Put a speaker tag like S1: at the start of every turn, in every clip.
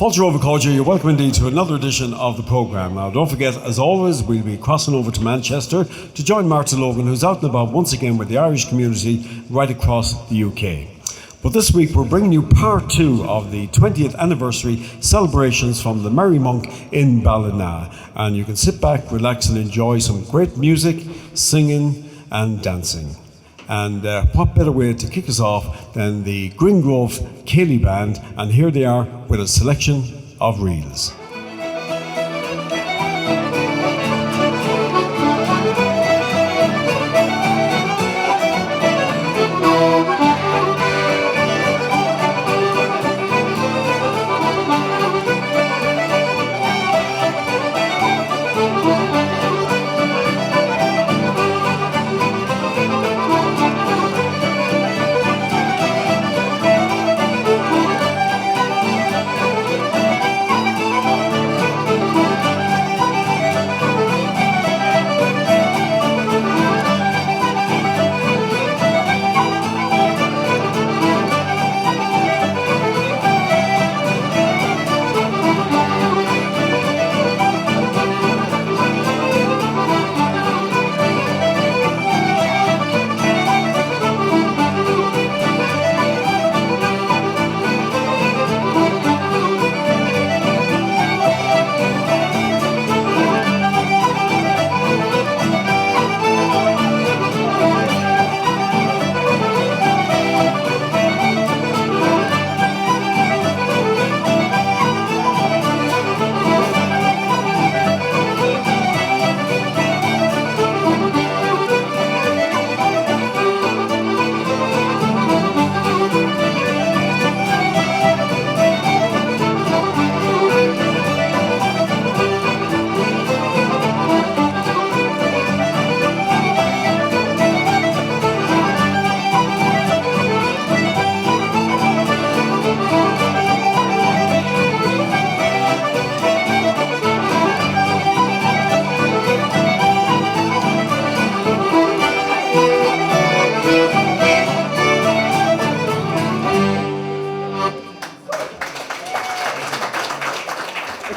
S1: Fulcher Overcoger, you're welcome indeed to another edition of the programme. Now, don't forget, as always, we'll be crossing over to Manchester to join Martha Logan, who's out and about once again with the Irish community right across the UK. But this week, we're bringing you part 2 of the 20th anniversary celebrations from the Merry Monk in Ballina. And you can sit back, relax, and enjoy some great music, singing, and dancing. And what better way to kick us off than the Green Grove Ceili Band, and here they are with a selection of reels.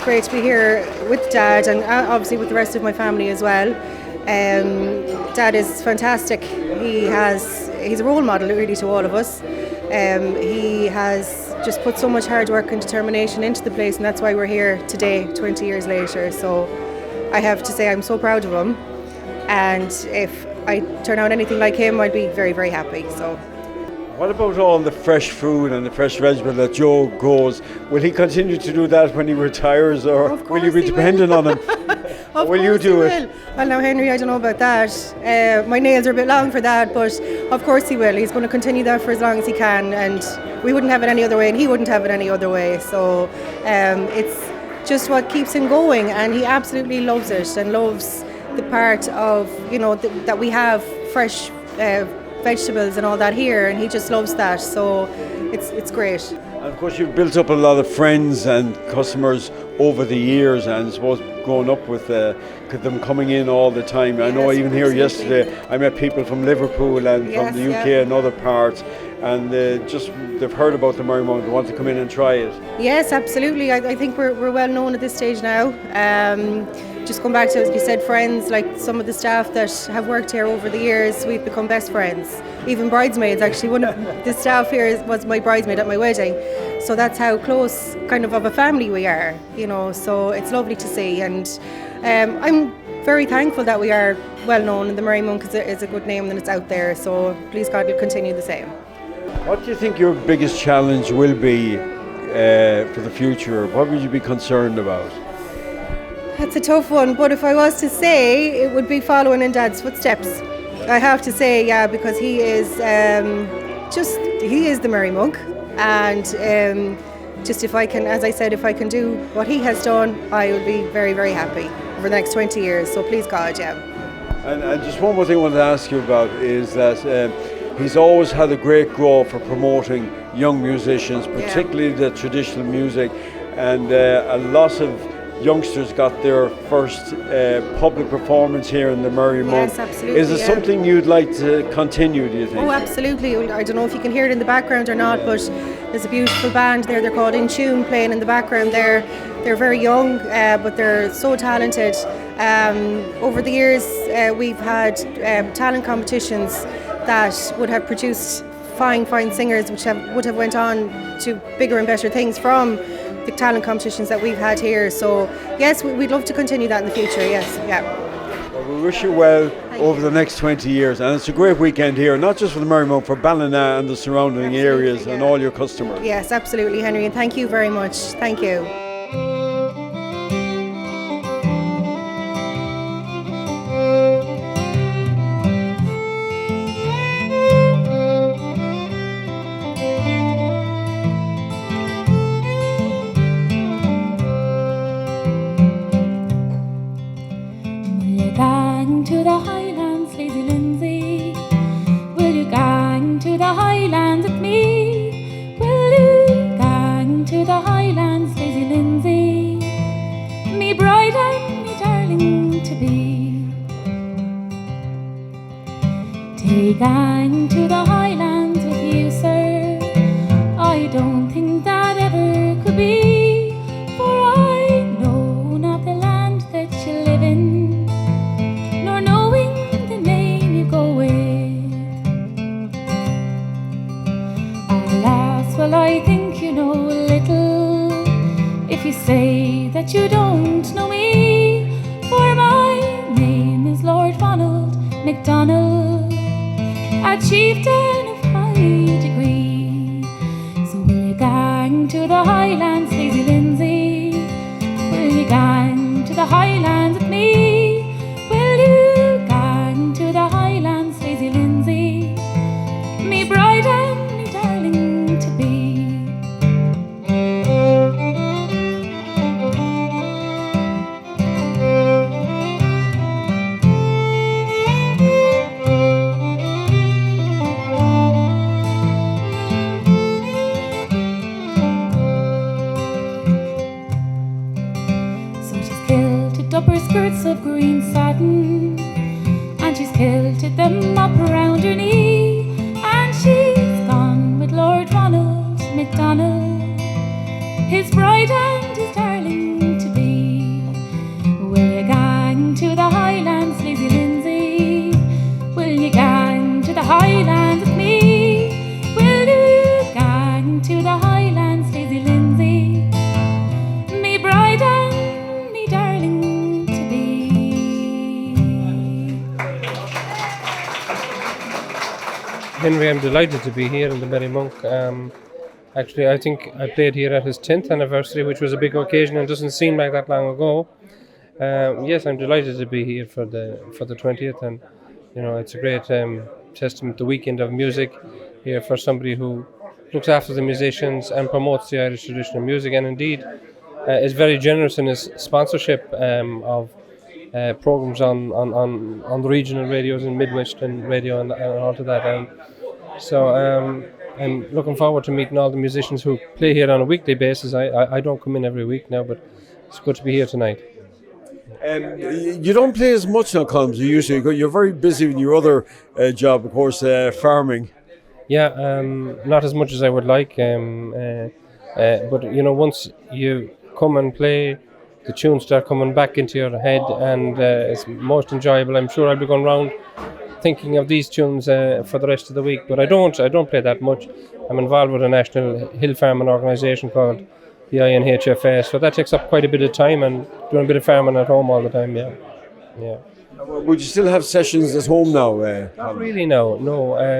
S2: Great to be here with Dad and obviously with the rest of my family as well. Dad is fantastic. He's a role model really to all of us. He has just put so much hard work and determination into the place, and that's why we're here today, 20 years later. So I have to say I'm so proud of him, and if I turn out anything like him, I'd be very, very happy. So.
S3: What about all the fresh food and the fresh vegetables that Joe grows? Will he continue to do that when he retires, or will you be dependent on him?
S2: Or
S3: will you do it?
S2: Well, now, Henry, I don't know about that. My nails are a bit long for that, but of course he will. He's going to continue that for as long as he can, and we wouldn't have it any other way, and he wouldn't have it any other way. So it's just what keeps him going, and he absolutely loves it and loves the part of, that we have fresh vegetables and all that here, and he just loves that, so it's great.
S3: And of course you've built up a lot of friends and customers over the years, and I suppose growing up with them coming in all the time. Yes, I know even here yesterday I met people from Liverpool and from the UK and other parts, and they've heard about the Merry Monk, they want to come in and try it.
S2: Yes, absolutely. I think we're well known at this stage now. Just going back to, as you said, friends, like some of the staff that have worked here over the years, we've become best friends. Even bridesmaids, actually. One of the staff here was my bridesmaid at my wedding. So that's how close kind of a family we are, so it's lovely to see. And I'm very thankful that we are well known, and the Merry Monk is a good name and it's out there. So please God, will continue the same.
S3: What do you think your biggest challenge will be for the future? What would you be concerned about?
S2: That's a tough one, but if I was to say, it would be following in Dad's footsteps. I have to say, yeah, because he is the Merry Monk, and just if I can, as I said, if I can do what he has done, I will be very, very happy over the next 20 years. So please God, yeah.
S3: And just one more thing I wanted to ask you about is that he's always had a great grow for promoting young musicians, particularly the traditional music, and a lot of youngsters got their first public performance here in the Merry Monk.
S2: Yes, absolutely.
S3: Is it something you'd like to continue, do you think?
S2: Oh, absolutely. I don't know if you can hear it in the background or not, but There's a beautiful band there, they're called In Tune, playing in the background there. They're very young, but they're so talented. Over the years, we've had talent competitions that would have produced fine singers which would have went on to bigger and better things from the talent competitions that we've had here. So yes, we'd love to continue that in the future, yes, yeah.
S3: Well, we wish you well over the next 20 years, and it's a great weekend here, not just for the Merrymonk, for Ballina and the surrounding areas and all your customers.
S2: Yes, absolutely, Henry, and thank you very much. Thank you.
S4: To the Highlands, lazy Lindsay, will you gang to the Highlands with me? Will you gang to the Highlands, lazy Lindsay, me bride and me darling to be? Take gang to the Highlands with you, sir, I don't think that ever could be, for I know not the land that you live in, well, I think you know a little if you say that you don't know me, for my name is Lord Ronald MacDonald, a chieftain of high degree. So will you gang to the Highlands, lazy Lindsay? Will you gang to the Highlands with me? Will you gang to the Highlands, lazy Lindsay, me bride and me darling to be? Upper skirts of green satin, and she's kilted them up around her knee, and she's gone with Lord Ronald MacDonald, his bride and his darling to be. Will you gang to the Highlands, lazy Lindsay? Will you gang to the Highlands with me? Will you gang to the Highlands, lazy Lindsay, me bride and me darling?
S5: Henry, I'm delighted to be here in the Merrymonk. Actually, I think I played here at his 10th anniversary, which was a big occasion and doesn't seem like that long ago. Yes, I'm delighted to be here for the 20th, and you know, it's a great testament, the weekend of music here for somebody who looks after the musicians and promotes the Irish traditional music, and indeed is very generous in his sponsorship of programs on the regional radios and Midwestern radio and all of that. So I'm looking forward to meeting all the musicians who play here on a weekly basis. I don't come in every week now, but it's good to be here tonight.
S3: You don't play as much now, Colm, as you used to. You're very busy with your other job, of course, farming.
S5: Yeah, not as much as I would like. But you know, once you come and play, the tunes start coming back into your head, and it's most enjoyable. I'm sure I'll be going round thinking of these tunes for the rest of the week, but I don't play that much. I'm involved with a national hill farming organisation called the INHFS, so that takes up quite a bit of time, and doing a bit of farming at home all the time. Yeah.
S3: Would you still have sessions at home now?
S5: Not really, no.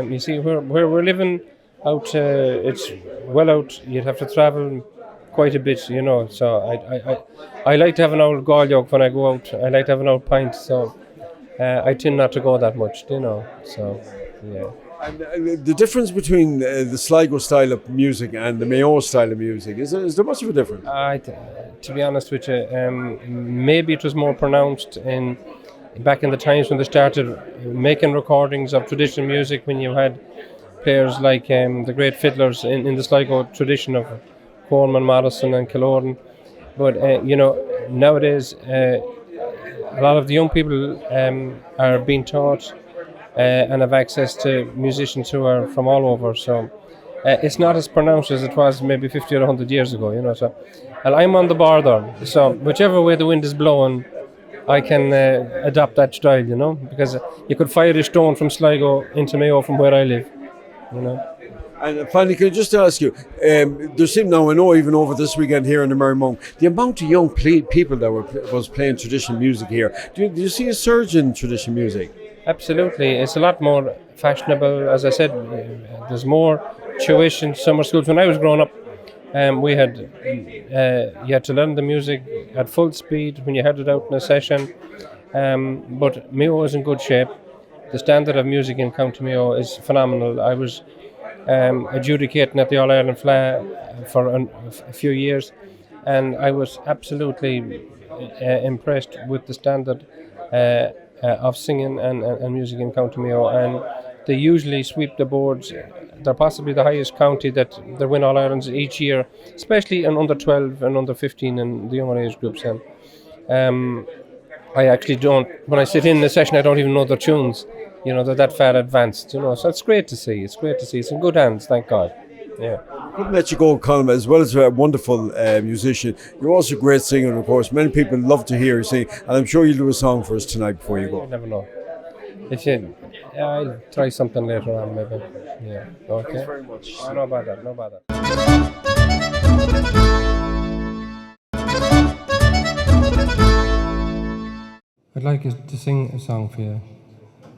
S5: You see, where we're living out, it's well out. You'd have to travel quite a bit, you know. So I like to have an old gall when I go out. I like to have an old pint, so I tend not to go that much, you know. So, yeah.
S3: And the difference between the Sligo style of music and the Mayo style of music, is there much of a difference?
S5: To be honest with you, maybe it was more pronounced back in the times when they started making recordings of traditional music, when you had players like the great fiddlers in the Sligo tradition of Coleman, Morrison and Killoran. But you know, nowadays a lot of the young people are being taught and have access to musicians who are from all over. So it's not as pronounced as it was maybe 50 or 100 years ago, you know. So, and I'm on the border, so whichever way the wind is blowing, I can adopt that style, you know, because you could fire a stone from Sligo into Mayo from where I live, you know.
S3: And finally, can I just ask you, there seem now, I know even over this weekend here in the Mary Monk, the amount of young people that was playing traditional music here, do you see a surge in traditional music?
S5: Absolutely, it's a lot more fashionable. As I said, there's more tuition summer schools. When I was growing up, we had you had to learn the music at full speed when you had it out in a session. But Mayo is in good shape. The standard of music in County Mayo is phenomenal. I was adjudicating at the All Ireland Fla for a few years, and I was absolutely impressed with the standard of singing and music in County Mayo, and they usually sweep the boards. They're possibly the highest county that they win All Irelands each year, especially in under 12 and under 15 and the younger age groups. And I actually don't, when I sit in the session, I don't even know their tunes. You know, they're that far advanced, you know, so it's great to see. It's great to see. It's in good hands, thank God. Yeah.
S3: Couldn't let you go, Colm. As well as a wonderful musician, you're also a great singer, of course. Many people love to hear you sing, and I'm sure you'll do a song for us tonight before you go.
S5: You never know. If you, I'll try something later on, maybe. Yeah. Okay.
S3: Thanks very much.
S5: Oh, no bother, no bother. I'd like to sing a song for you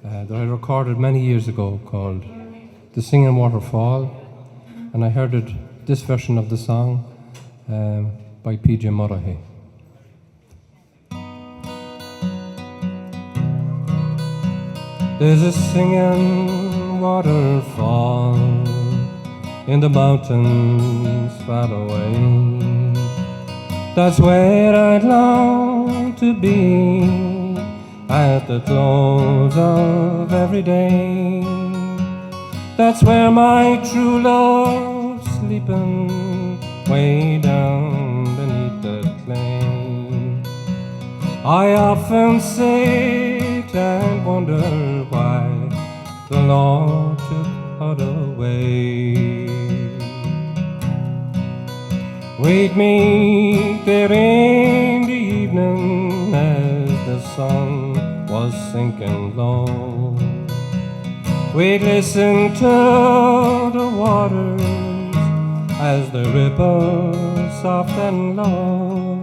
S5: that I recorded many years ago called The Singing Waterfall, and I heard this version of the song by P.J. Murray. There's a singing waterfall in the mountains far away. That's where I'd long to be at the close of every day. That's where my true love's sleeping way down beneath the clay. I often sit and wonder why the Lord took her away. We'd meet there in the evening as the sun was sinking low. We'd listen to the waters as they ripple soft and low.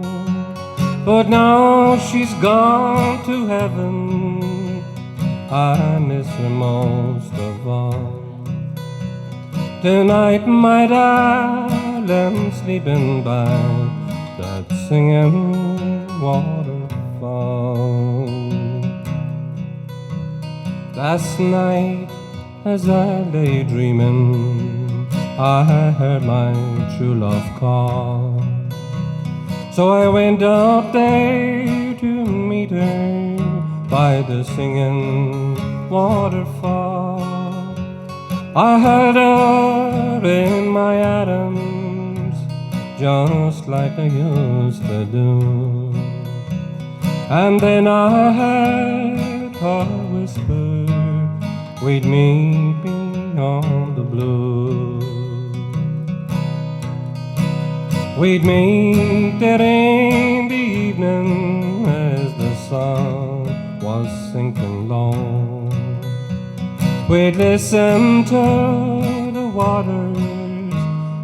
S5: But now she's gone to heaven, I miss her most of all. Tonight my darling sleeping by that singing waterfall. Last night as I lay dreaming, I heard my true love call. So I went up there to meet her by the singing waterfall. I held her in my arms just like I used to do, and then I heard her whisper, we'd meet beyond the blue. We'd meet there in the evening as the sun was sinking low. We'd listen to the waters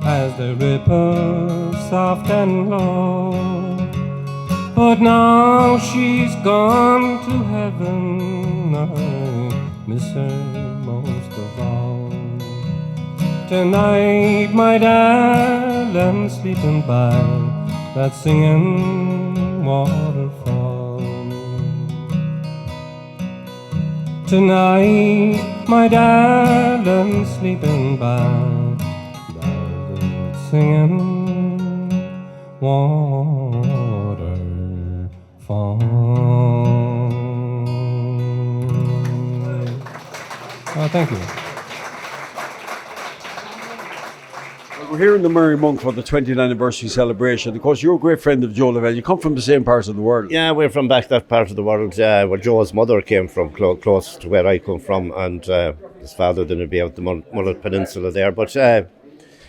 S5: as they ripple soft and low. But now she's gone to heaven, I miss her most of all. Tonight my darling sleeping by that singing waterfall. Tonight my darling sleeping by that singing waterfall. Oh, thank you.
S3: We're here in the Mary Monk for the 20th anniversary celebration. Of course, you're a great friend of Joe Lavelle. You come from the same part of the world.
S6: Yeah, we're from back that part of the world where Joe's mother came from, close to where I come from, and his father didn't be out the Mullet Peninsula there. But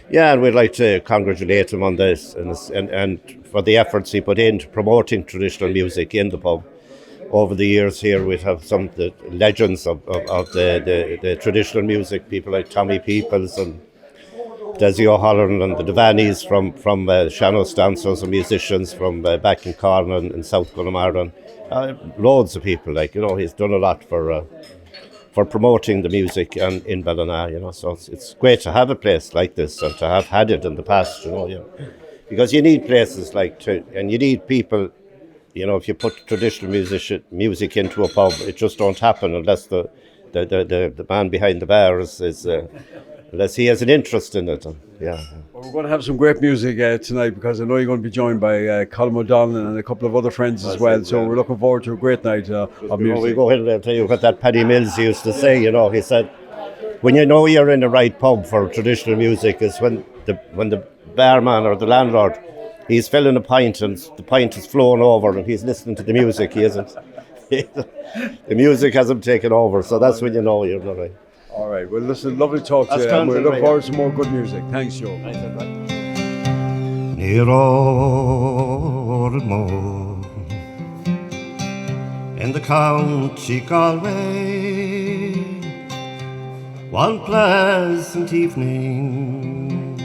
S6: Yeah, and we'd like to congratulate him on this and for the efforts he put into promoting traditional music in the pub. Over the years here, we'd have some of the legends of the traditional music, people like Tommy Peoples and Desi O'Halloran and the Devannies from Shannos dancers and musicians from back in Corn and South Connemara. Loads of people, he's done a lot for promoting the music and in Ballina, so it's great to have a place like this and to have had it in the past, because you need places and you need people, if you put traditional music into a pub, it just don't happen unless the man behind the bar unless he has an interest in it. Yeah.
S3: Well, we're going to have some great music tonight, because I know you're going to be joined by Colm O Donnell and a couple of other friends as well. So we're looking forward to a great night of music.
S6: We go in and tell you what that Paddy Mills used to say. He said, when you know you're in the right pub for traditional music is when the barman or the landlord, he's filling a pint and the pint is flowing over and he's listening to the music. He isn't. The music hasn't taken over, so that's when you know you're not right.
S3: All right. Well, listen, lovely talk to you. And we look forward to more good music. Thanks, Joe.
S7: Near Ormo in the county Galway, one pleasant evening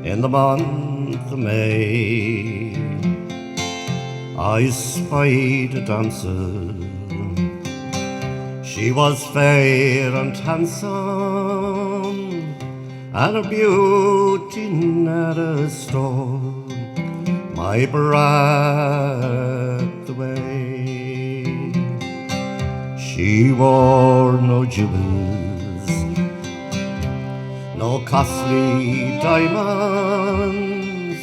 S7: in the month of May, I spied a dancer. She was fair and handsome, and her beauty never stole my breath away. She wore no jewels, no costly diamonds,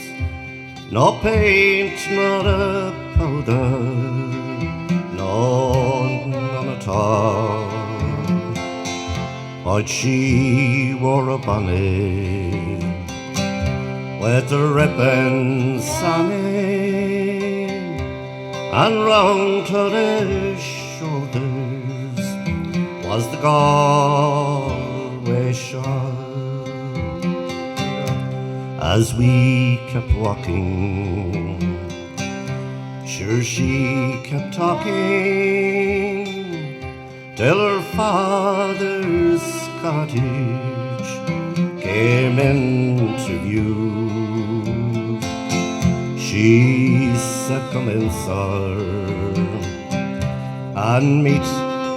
S7: no paint, not a powder, none at all. But she wore a bonnet with the ribbons on it, and round her shoulders was the Galway shawl. As we kept walking, sure she kept talking, till her father's cottage came into view. She said, "Come in, sir, and meet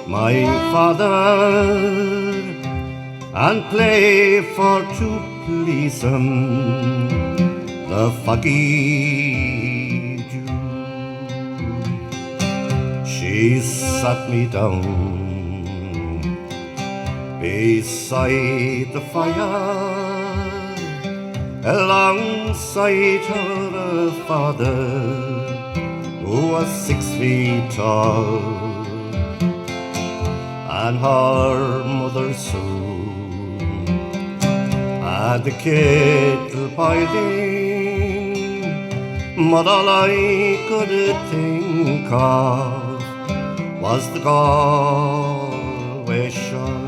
S7: my father, and play for to please him the foggy Jew." She sat me down beside the fire, alongside her father, who was 6 feet tall, and her mother soon had the kettle boiling, but all I could think of was the Galway shawl.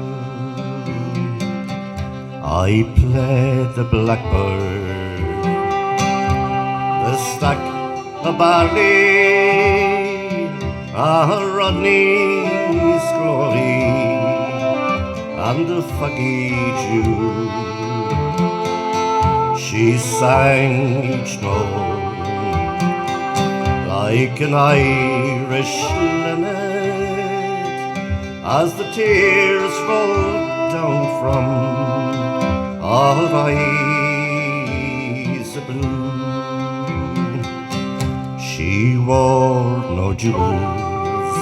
S7: I played the blackbird, the stack of barley, Rodney's glory, and the foggy Jew. She sang each note like an Irish linnet, as the tears rolled down from her eyes of blue. She wore no jewels,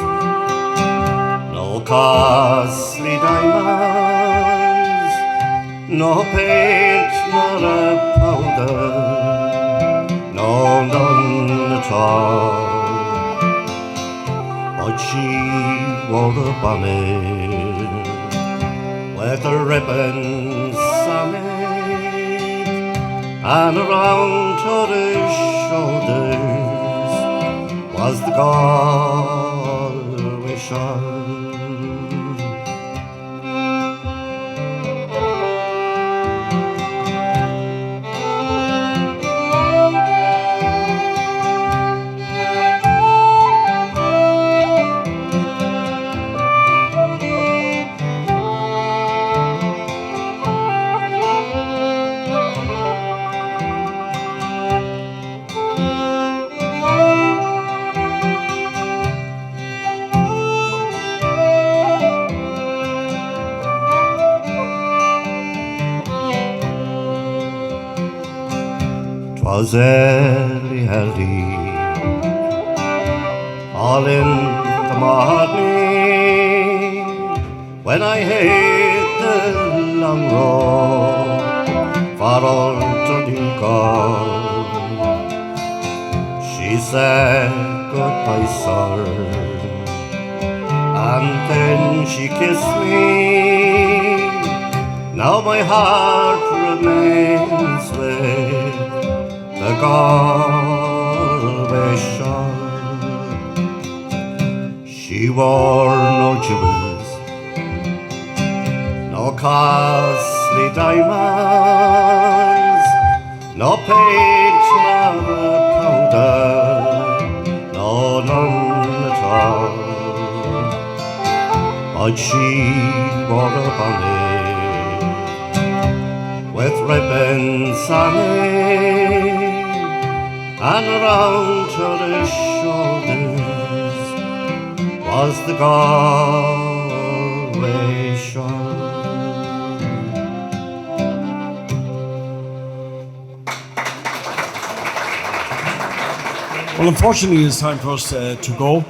S7: no costly diamonds, no paint, not a powder, no, none at all. But she wore a bonnet with the ribbons on it, and around her shoulders was the Galway shawl. 'twas early, all in the morning, when I hit the long road for old Donegal. She said goodbye, sir, and then she kissed me. Now my heart remains with the Galway shore. She wore no jewels, no costly diamonds, no paint nor powder, no none at all. But she wore a bonnet with ribbons on it, and around her shoulders was the Galway shore.
S1: Well, unfortunately, it's time for us to go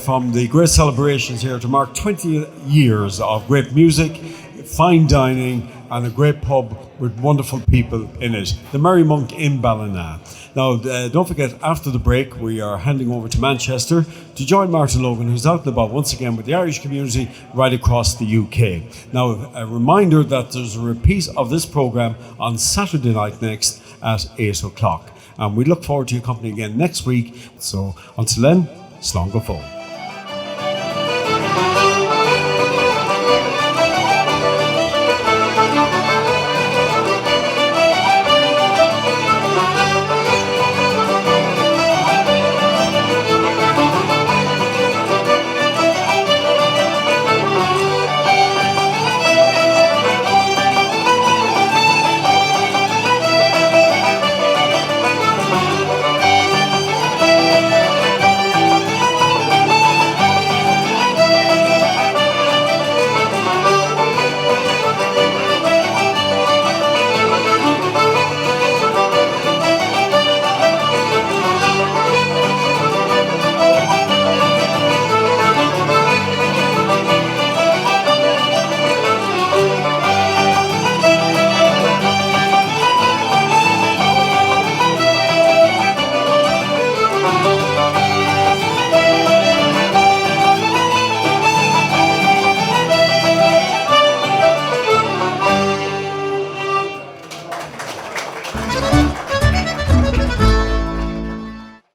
S1: from the great celebrations here to mark 20 years of great music, fine dining, and a great pub with wonderful people in it, the Merry Monk in Ballina. Now, don't forget, after the break, we are handing over to Manchester to join Martin Logan, who's out and about once again with the Irish community right across the UK. Now, a reminder that there's a repeat of this programme on Saturday night next at 8 o'clock. And we look forward to your company again next week. So until then, slán go fóill.